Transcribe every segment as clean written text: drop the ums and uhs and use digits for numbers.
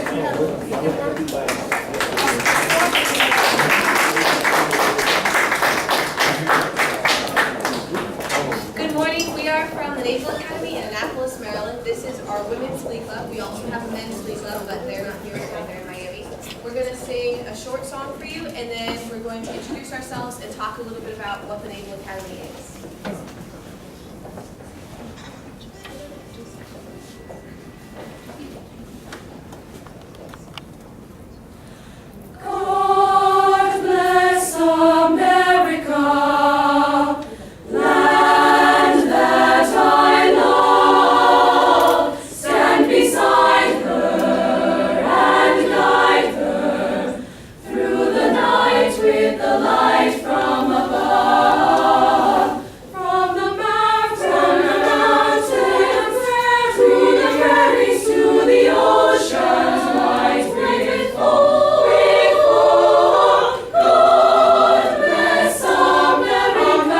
Good morning. We are from the Naval Academy in Annapolis, Maryland. This is our women's glee club. We also have a men's glee club, but they're not here today. They're in Miami. We're going to sing a short song for you, and then we're going to introduce ourselves and talk a little bit about what the Naval Academy is. God bless America, land that I love. Stand beside her and guide her through the night with the light from above. From the mountains, through the prairies to the oceans, white with gold. God bless America,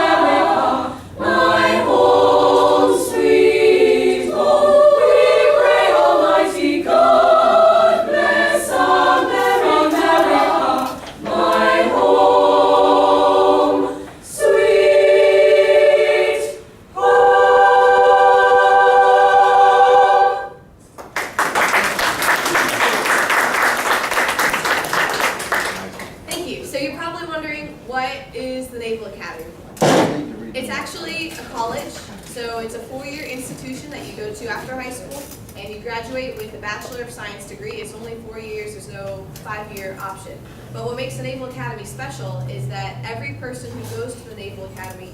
my home sweet home. We pray, Almighty God, bless America, my home sweet home. Thank you. So you're probably wondering, what is the Naval Academy? It's actually a college, so it's a 4-year institution that you go to after high school, and you graduate with a Bachelor of Science degree. It's only 4 years, there's no 5-year option. But what makes the Naval Academy special is that every person who goes to the Naval Academy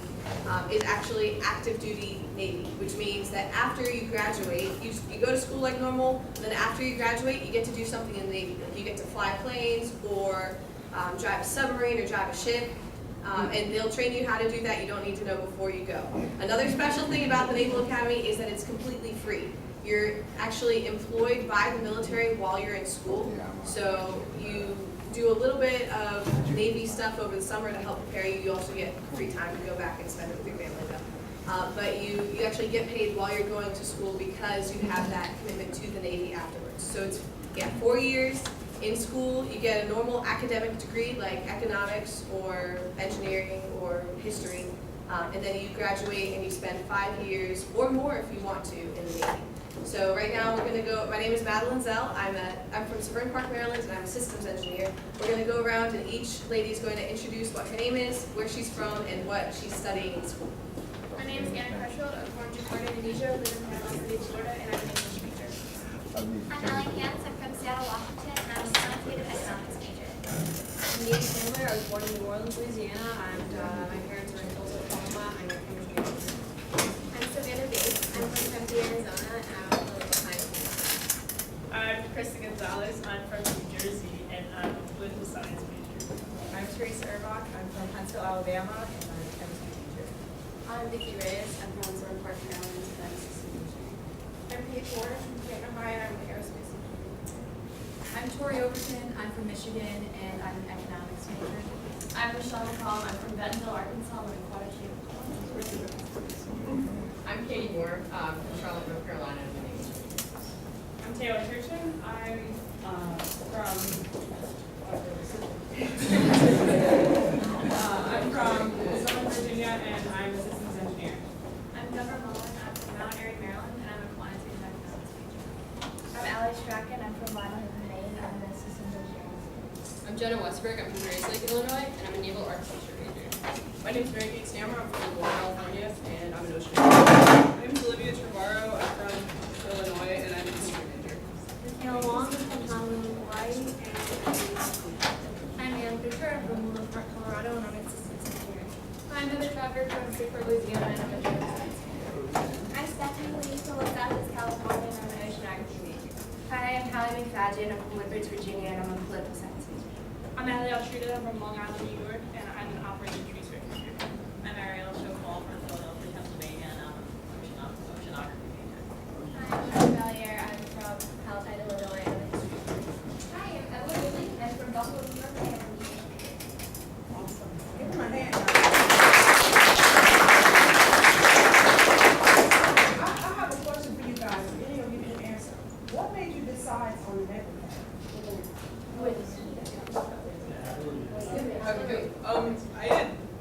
is actually active duty Navy, which means that after you graduate, you go to school like normal, and then after you graduate, you get to do something in the Navy. Like you get to fly planes, or drive a submarine, or drive a ship. And they'll train you how to do that. You don't need to know before you go. Another special thing about the Naval Academy is that it's completely free. You're actually employed by the military while you're in school. So you do a little bit of Navy stuff over the summer to help prepare you. You also get free time to go back and spend it with your family though. But you actually get paid while you're going to school because you have that commitment to the Navy afterwards. So it's 4 years. In school, you get a normal academic degree like economics or engineering or history, and then you graduate and you spend 5 years or more if you want to in the Navy. So right now we're going to go, my name is Madeline Zell, I'm from Severn Park, Maryland, and I'm a systems engineer. We're going to go around and each lady is going to introduce what her name is, where she's from, and what she's studying in school. My name is Anna Crutchfield. I'm from Jakarta, Indonesia, live in Panama City, Florida, and I'm an English major. I'm Ellen Hans. I'm from Seattle, Washington, and I'm a quantitative economics major. I'm Nancy Sandler. I was born in New Orleans, Louisiana, and my parents are in Tulsa, Oklahoma. I'm a English major. I'm Savannah Bates. I'm from Tempe, Arizona, and I'm a political science major. I'm Krista Gonzalez. I'm from New Jersey, and I'm a political science major. I'm Teresa Erbach. I'm from Huntsville, Alabama, and I'm a chemistry major. I'm Vicki Reyes. I'm from Severn Park, Maryland, and I'm a systems engineer. I'm Kate Ford. I'm from Canton, Ohio, and I'm an aerospace engineer. I'm Tori Overton. I'm from Michigan, and I'm an economics major. I'm Michelle McCall. I'm from Bentonville, Arkansas. I'm a quantitative economics. I'm Katie Moore from Charlotte, North Carolina. I'm Taylor Churchman. I'm from Southern Virginia, and I'm a systems engineer. I'm Deborah Mullen. I'm from Mount Airy, Maryland, and I'm a quantitative economics major. I'm Allie Strachan. I'm from Lima, Maine. I'm a systems engineer. I'm Jenna Westberg. I'm from Grace Lake, Illinois, and I'm a naval architecture major. My name is Mary Kate Stammer. I'm from Warren, California, and I'm an ocean engineer. My name is Olivia Trevorrow. I'm from Illinois, and I'm a history major. Michaela Long. I'm from Honolulu, Hawaii, and I'm Ann Fisher. I'm from Willow Park, Colorado, and I'm a systems engineer. I'm Heather Travers from Seaford, Louisiana, and I'm a genetic science major. I'm Stephanie Lee from Los Angeles, California, and I'm an oceanography major. Hi, I'm Hallie McFadden. I'm from Woodbridge, Virginia, and I'm a political science major. I'm Allie Altrida. I'm from Long Island, New York, and I'm an operations research major. I'm Ariel Chopal from Philadelphia, Pennsylvania, and I'm an oceanography major. Hi, I'm Valier. I'm from Palatine, Illinois, and I'm a history major. Hi, I'm Evelyn Lee. I'm from Buffalo, New York, and I'm a music major. Awesome. Give them a hand. I have a question for you guys. Any of you can answer. What made you decide science on the Naval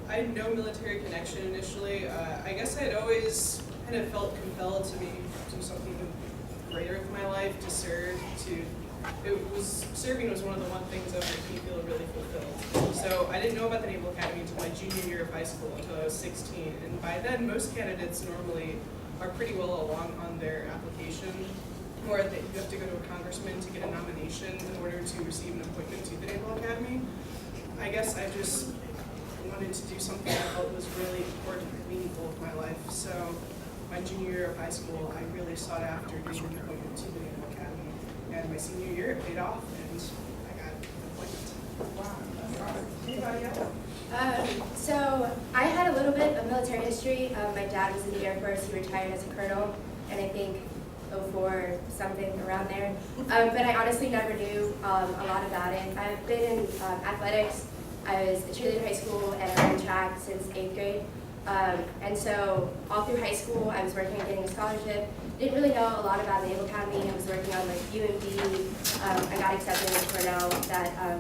I had no military connection initially. I guess I had always kind of felt compelled to do something greater with my life, to serve, serving was one of the things that made me feel really fulfilled. So I didn't know about the Naval Academy until my junior year of high school, until I was 16. And by then, most candidates normally are pretty well along on their application, or that you have to go to a congressman to get a nomination in order to receive an appointment to the Naval Academy. I guess I just wanted to do something I felt was really important and meaningful with my life. So my junior year of high school, I really sought after getting an appointment to the Naval Academy. And my senior year, it paid off, and I got an appointment. Wow, that's awesome. Anybody else? So I had a little bit of military history. My dad was in the Air Force. He retired as a colonel, and I think 04 something around there. But I honestly never knew a lot about it. I've been in athletics. I was a cheerleader in high school, and I ran track since 8th grade. And so all through high school, I was working on getting a scholarship. Didn't really know a lot about the Naval Academy. I was working on like UMD. I got accepted into Cornell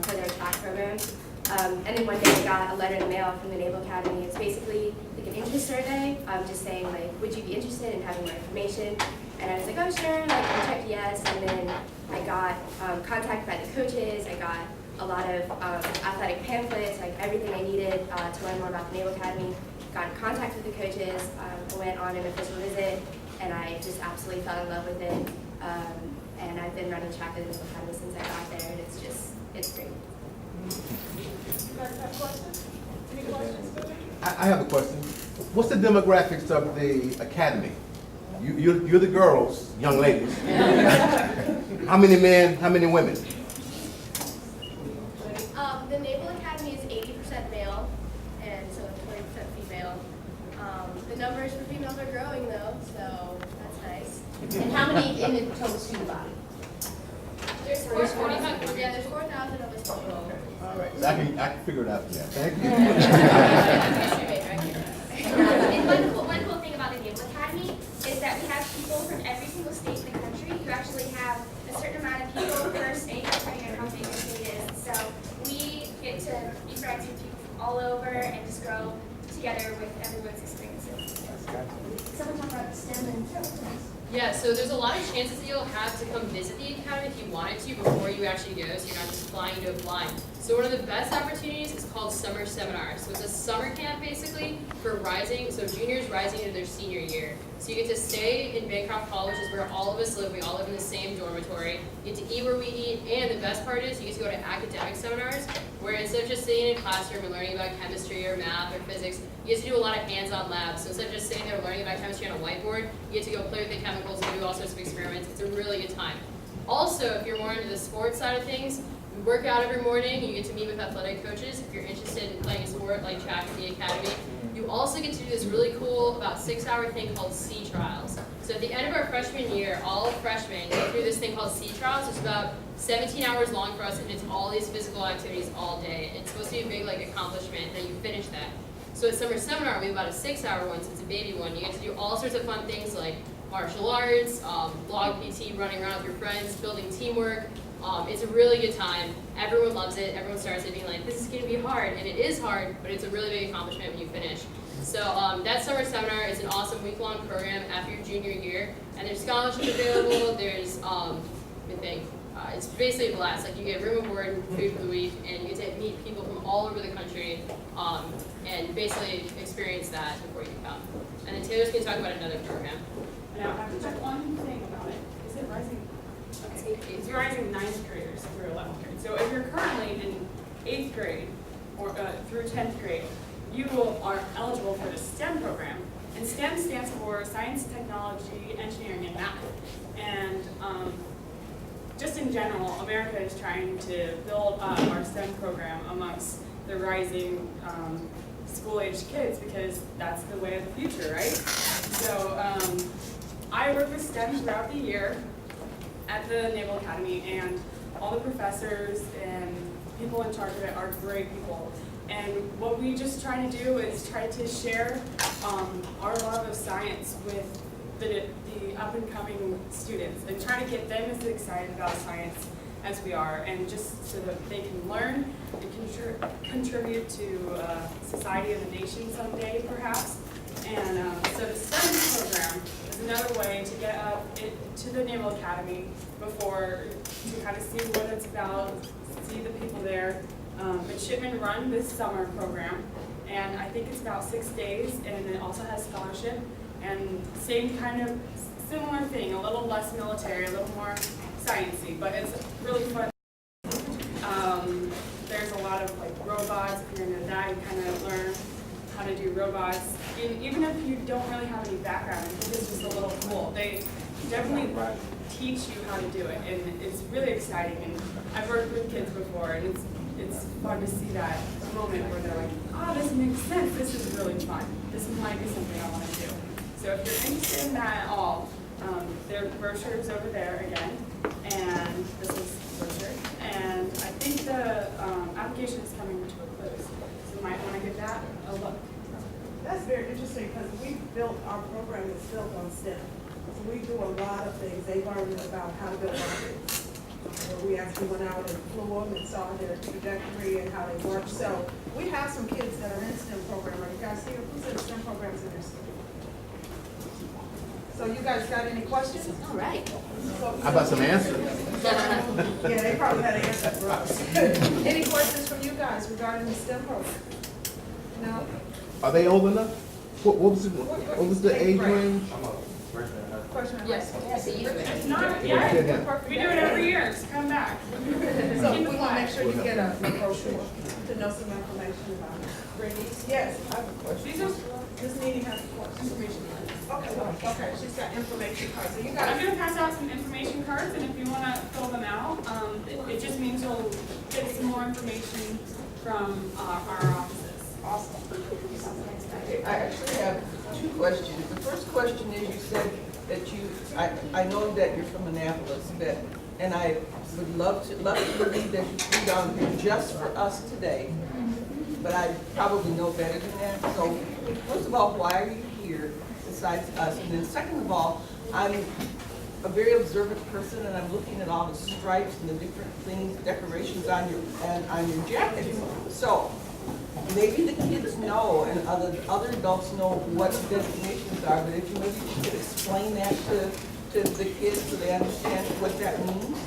for their track program. And then one day I got a letter in the mail from the Naval Academy. It's basically like an interest survey, just saying like, would you be interested in having more information? And I was like, oh sure, like I checked yes. And then I got contacted by the coaches. I got a lot of athletic pamphlets, like everything I needed to learn more about the Naval Academy. Got in contact with the coaches. I went on an official visit, and I just absolutely fell in love with it. And I've been running track at the Naval Academy since I got there, and it's great. You guys have questions? Any questions? I have a question. What's the demographics of the academy? You're the girls, young ladies. How many men, how many women? The Naval Academy is 80% male, and so 20% female. The numbers for females are growing though, so that's nice. And how many in the total student body? There's 4,000. Yeah, there's 4,000 of us total. All right, so I can figure it out. Yeah, thank you. And one cool thing about the Naval Academy is that we have people from every single state in the country. You actually have a certain amount of people per state, depending on how big the state is. So we get to be friends with people from all over and just grow together with everyone's experiences. Someone talk about STEM and Yeah, so there's a lot of chances that you'll have to come visit the academy if you wanted to before you actually go, so you're not just flying to apply. So one of the best opportunities is called Summer Seminar. So it's a summer camp basically for juniors rising into their senior year. So you get to stay in Bancroft College, which is where all of us live. We all live in the same dormitory. You get to eat where we eat, and the best part is you get to go to academic seminars where instead of just sitting in a classroom and learning about chemistry or math or physics, you get to do a lot of hands-on labs. So instead of just sitting there learning about chemistry on a whiteboard, you get to go play with the chemicals and do all sorts of experiments. It's a really good time. Also, if you're more into the sports side of things, we work out every morning. You get to meet with athletic coaches. If you're interested in playing a sport like track at the academy, you also get to do this really cool, about 6-hour thing called sea trials. So at the end of our freshman year, all freshmen go through this thing called sea trials. It's about 17 hours long for us, and it's all these physical activities all day. It's supposed to be a big accomplishment that you finish that. So at Summer Seminar, we have about a 6-hour one, so it's a baby one. You get to do all sorts of fun things like martial arts, blog PT, running around with your friends, building teamwork. It's a really good time. Everyone loves it. Everyone starts it being like, this is going to be hard. And it is hard, but it's a really big accomplishment when you finish. So that Summer Seminar is an awesome week-long program after your junior year. And there's scholarships available. There's, it's basically a blast. Like you get room and board and food for the week, and you get to meet people from all over the country and basically experience that before you come. And then Taylor's going to talk about another program. Now, I have to check one thing about it. Is it rising? Okay. It's rising 9th graders through 11th grade. So if you're currently in 8th grade or through 10th grade, you are eligible for the STEM program. And STEM stands for Science, Technology, Engineering, and Math. And just in general, America is trying to build up our STEM program amongst the rising school-aged kids because that's the way of the future, right? So I work with STEM throughout the year at the Naval Academy, and all the professors and people in charge of it are great people. And what we just try to do is try to share our love of science with the up-and-coming students and try to get them as excited about science as we are, and just so that they can learn and contribute to society and the nation someday, perhaps. And so the STEM program is another way to get up to the Naval Academy before, to kind of see what it's about, see the people there. Midshipmen run this summer program, and I think it's about 6 days, and it also has scholarship, and same kind of similar thing, a little less military, a little more sciencey, but it's really fun. There's a lot of like robots. If you're into that, you kind of learn how to do robots. And even if you don't really have any background, I think it's just a little cool. They definitely teach you how to do it, and it's really exciting. And I've worked with kids before, and it's fun to see that moment where they're like, oh, this makes sense. This is really fun. This might be something I want to do. So if you're interested in that at all, there are brochures over there again, and this is the brochure. And I think the application is coming to a close, so you might want to give that a look. That's very interesting because our program is built on STEM. So we do a lot of things. They learned about how to build rockets. We actually went out and flew them and saw their trajectory and how they work. So we have some kids that are in STEM program. Are you guys here? Who's in STEM programs in their school? So you guys got any questions? All right. How about some answers? Yeah, they probably had an answer for us. Any questions from you guys regarding the STEM program? No? Are they old enough? What was the age range? Question? Yes. It's not yet. We do it every year. It's come back. So we want to make sure you get a brochure to know some information about it. Ready? Yes, I have a question. This meeting has a question. Information cards. Okay, she's got information cards. So you guys. I'm going to pass out some information cards, and if you want to fill them out, it just means you'll get some more information from our offices. Awesome. I actually have two questions. The first question is, you said that I know that you're from Annapolis, and I would love to believe that you flew down here just for us today, but I probably know better than that. So first of all, why are you here besides us? And then second of all, I'm a very observant person, and I'm looking at all the stripes and the different things, decorations on your jacket. So maybe the kids know and other adults know what the designations are, but if you maybe you could explain that to the kids so they understand what that means.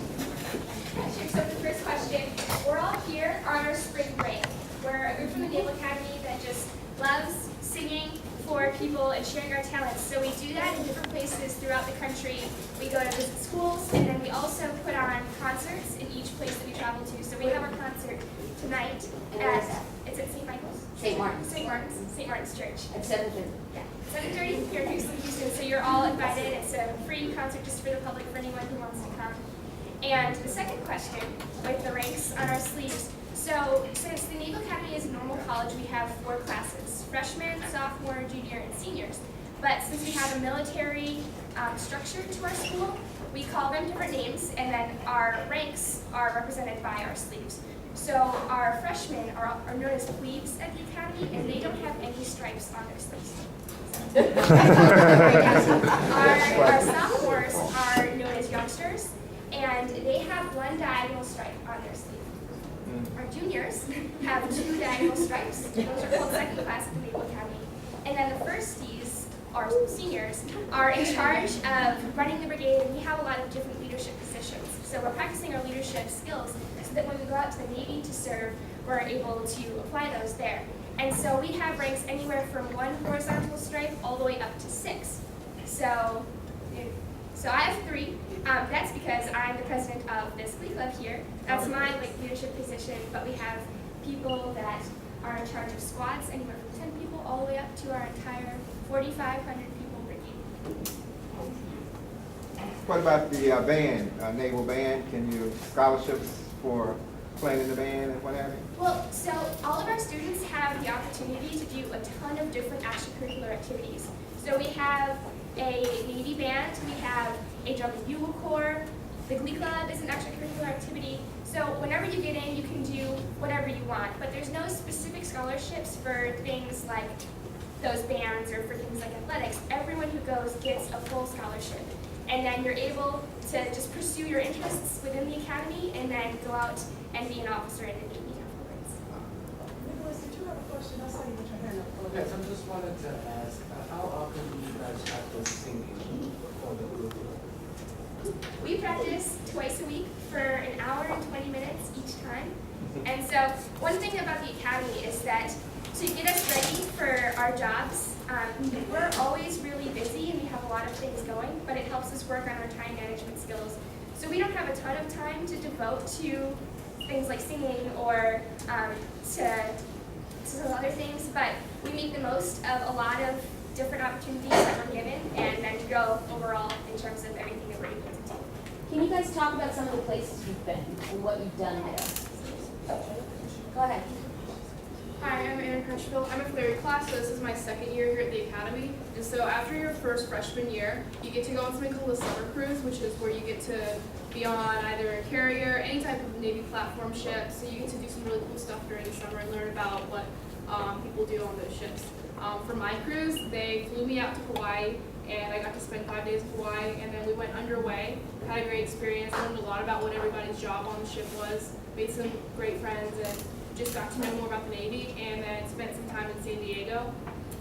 Sure. So the first question, we're all here on our spring break. We're a group from the Naval Academy that just loves singing for people and sharing our talents. So we do that in different places throughout the country. We go to visit schools, and then we also put on concerts in each place that we travel to. So we have our concert tonight it's at St. Michael's? St. Martin's. St. Martin's Church. At 7:30. Yeah, 7:30 here in Houston, so you're all invited. It's a free concert just for the public, for anyone who wants to come. And the second question, with the ranks on our sleeves. So since the Naval Academy is a normal college, we have 4 classes: freshmen, sophomore, junior, and seniors. But since we have a military structure to our school, we call them different names, and then our ranks are represented by our sleeves. So our freshmen are known as plebes at the academy, and they don't have any stripes on their sleeves. Our sophomores are known as youngsters, and they have 1 diagonal stripe on their sleeve. Our juniors have 2 diagonal stripes. Those are called second class at the Naval Academy. And then the firsties, our seniors, are in charge of running the brigade, and we have a lot of different leadership positions. So we're practicing our leadership skills so that when we go out to the Navy to serve, we're able to apply those there. And so we have ranks anywhere from 1 horizontal stripe all the way up to 6. So I have 3. That's because I'm the president of this Glee club here. That's my leadership position, but we have people that are in charge of squads, anywhere from 10 people all the way up to our entire 4,500 people brigade. What about the band, naval band? Can you scholarships for playing in the band and what have you? Well, so all of our students have the opportunity to do a ton of different extracurricular activities. So we have a Navy band, we have a drum and bugle corps, the Glee club is an extracurricular activity. So whenever you get in, you can do whatever you want, but there's no specific scholarships for things like those bands or for things like athletics, everyone who goes gets a full scholarship. And then you're able to just pursue your interests within the academy and then go out and be an officer in the Navy afterwards. Nicholas, did you have a question? I saw you with your hand up. Yes, I just wanted to ask, how often do you guys practice singing for the group? We practice twice a week for an hour and 20 minutes each time. And so one thing about the academy is that to get us ready for our jobs, we're always really busy and we have a lot of things going, but it helps us work on our time management skills. So we don't have a ton of time to devote to things like singing or to other things, but we make the most of a lot of different opportunities that we're given and then grow overall in terms of everything that we're able to do. Can you guys talk about some of the places you've been and what you've done there? Go ahead. Hi, I'm Anna Crutchfield. I'm a third class, so this is my second year here at the Academy. And so after your first freshman year, you get to go on something called a summer cruise, which is where you get to be on either a carrier, any type of Navy platform ship. So you get to do some really cool stuff during the summer and learn about what people do on those ships. For my cruise, they flew me out to Hawaii, and I got to spend 5 days in Hawaii, and then we went underway, had a great experience, learned a lot about what everybody's job on the ship was, made some great friends, and just got to know more about the Navy, and then spent some time in San Diego.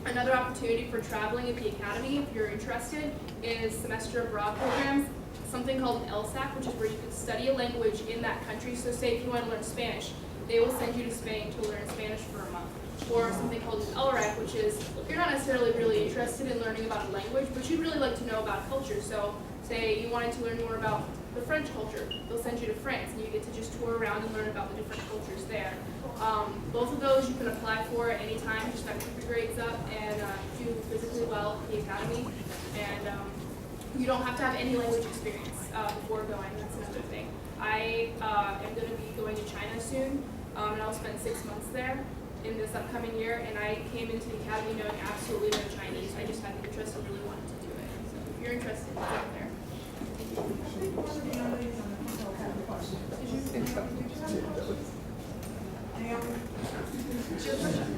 Another opportunity for traveling at the Academy, if you're interested, is semester abroad programs, something called an LSAC, which is where you can study a language in that country. So say if you want to learn Spanish, they will send you to Spain to learn Spanish for a month. Or something called an LRAC, which is, you're not necessarily really interested in learning about a language, but you'd really like to know about culture. So say you wanted to learn more about the French culture, they'll send you to France, and you get to just tour around and learn about the different cultures there. Both of those you can apply for at any time. Just got to keep your grades up and do physically well at the Academy. And you don't have to have any language experience before going. That's another thing. I am going to be going to China soon, and I'll spend 6 months there in this upcoming year. And I came into the Academy knowing absolutely no Chinese. I just had the interest and really wanted to do it. So if you're interested, it's out there. I think one of the young ladies on the panel had a question. Did you have a question? Naomi? It's your question.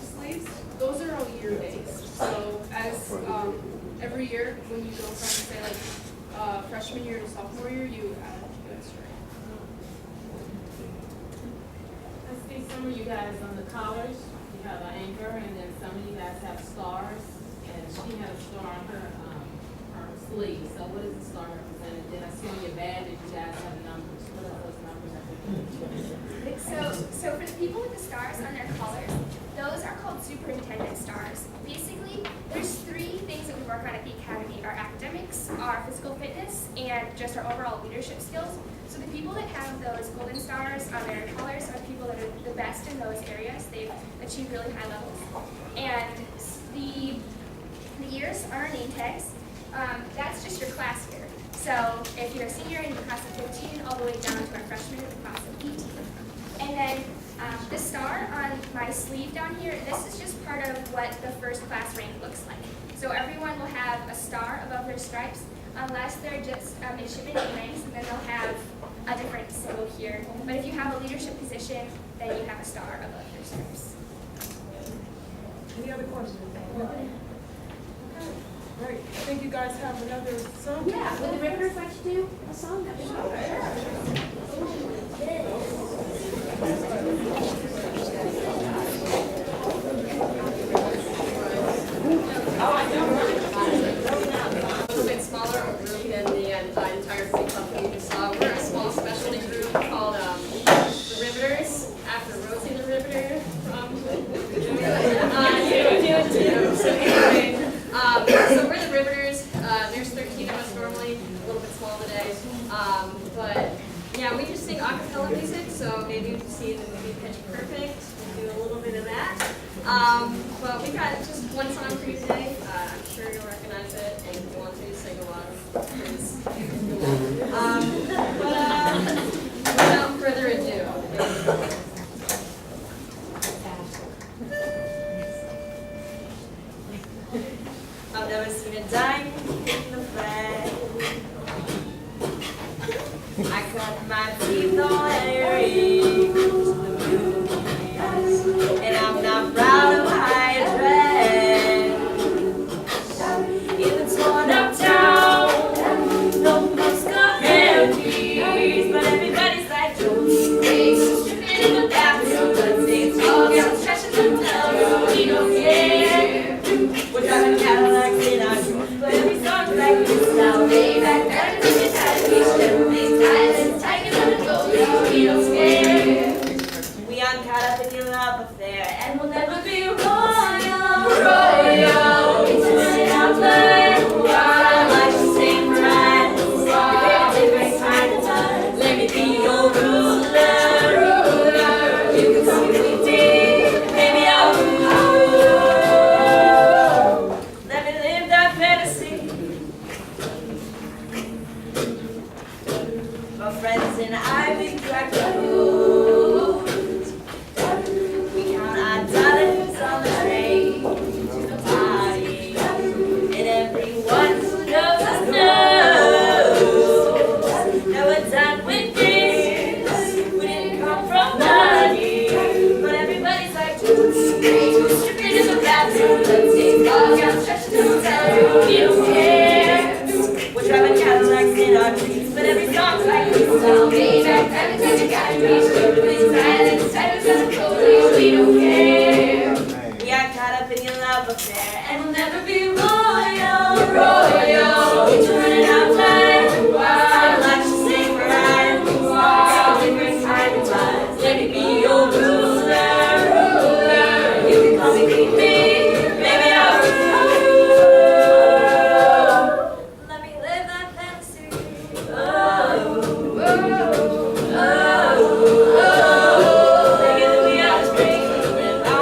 Sleeves, those are all year days. So as every year, when you go from say like freshman year to sophomore year, you add an extra. I see some of you guys on the collars, you have an anchor, and then some of you guys have stars, and she had a star on her sleeve. So what does the star represent? And then I see on your badge that you guys have numbers. What are those numbers? So for the people with the stars on their collars, those are called superintendent stars. Basically, there's 3 things that we work on at the Academy: our academics, our physical fitness, and just our overall leadership skills. So the people that have those golden stars on their collars are people that are the best in those areas. They've achieved really high levels. And the years are our name tags. That's just your class year. So if you're a senior in the class of 15, all the way down to our freshman in the class of 18. And then the star on my sleeve down here, this is just part of what the first class rank looks like. So everyone will have a star above their stripes, unless they're just midshipmen in ranks, and then they'll have a different symbol here. But if you have a leadership position, then you have a star above your stripes. Any other questions? Okay. Great. I think you guys have another song. Yeah, would the Riveters like to do a song? A little bit smaller group than the entire state company. We're a small specialty group called the Riveters, after Rosie the Riveter from So anyway, so we're the Riveters. There's 13 of us normally, a little bit small today. But yeah, we just sing a cappella music, so maybe you've seen the movie Pitch Perfect. We do a little bit of that. But we got just one song for you today. I'm sure you'll recognize it, and if you want to sing along, please do without further ado. I've never seen a diamond in the bag. got my teeth all hairy, and I'm not proud of how I dress. Even torn up town, no Moscow empties, but everybody's like, don't race, stripping in the bathroom, let's say talk, got stretches and tell, we don't care. We're driving Cadillacs in our dreams, but every song's like this now, way back there, to the time, we should be silent, tighter than a gold, we don't care. We aren't caught up in your love affair, and we'll never be royal, royal. It's running out blood, wild, like the same friends, wild, different kind of time. Let me be your ruler, ruler. You can call me Queen, baby, I'll rule. Let me live that fantasy. My friends and I, we crack the code. We count our dollars on the train to the party, and everyone who knows us knows that we're done with this. We didn't come from money, but everybody's like, too stripping in the bathroom. Let's take off, got stretches to tell you we don't care. We're driving Cadillacs in our dreams, but every song's like this. Tell me back, every time you got me, stupid silence, silence and cold, we don't care. We are caught up in your love affair, and we'll never be royal, royal. It's running out time, wild, like the same friends, wild, different kind of times. Let me be your ruler, ruler. You can call me Queen Bee, baby, I'll rule. Let me live that fantasy. Oh, oh, oh, oh. Thinking that we are free. Oh,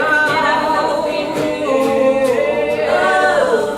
oh,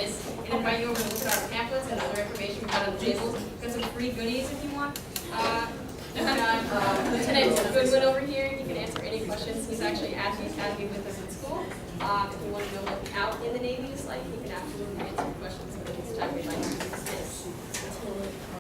miss, and invite you over to look at our pamphlets and other information we've got on the tables. We've got some free goodies if you want. We've got Lieutenant Goodwin over here. He can answer any questions. He's actually at the academy with us at school. If you want to know what out in the Navy is like, he can absolutely answer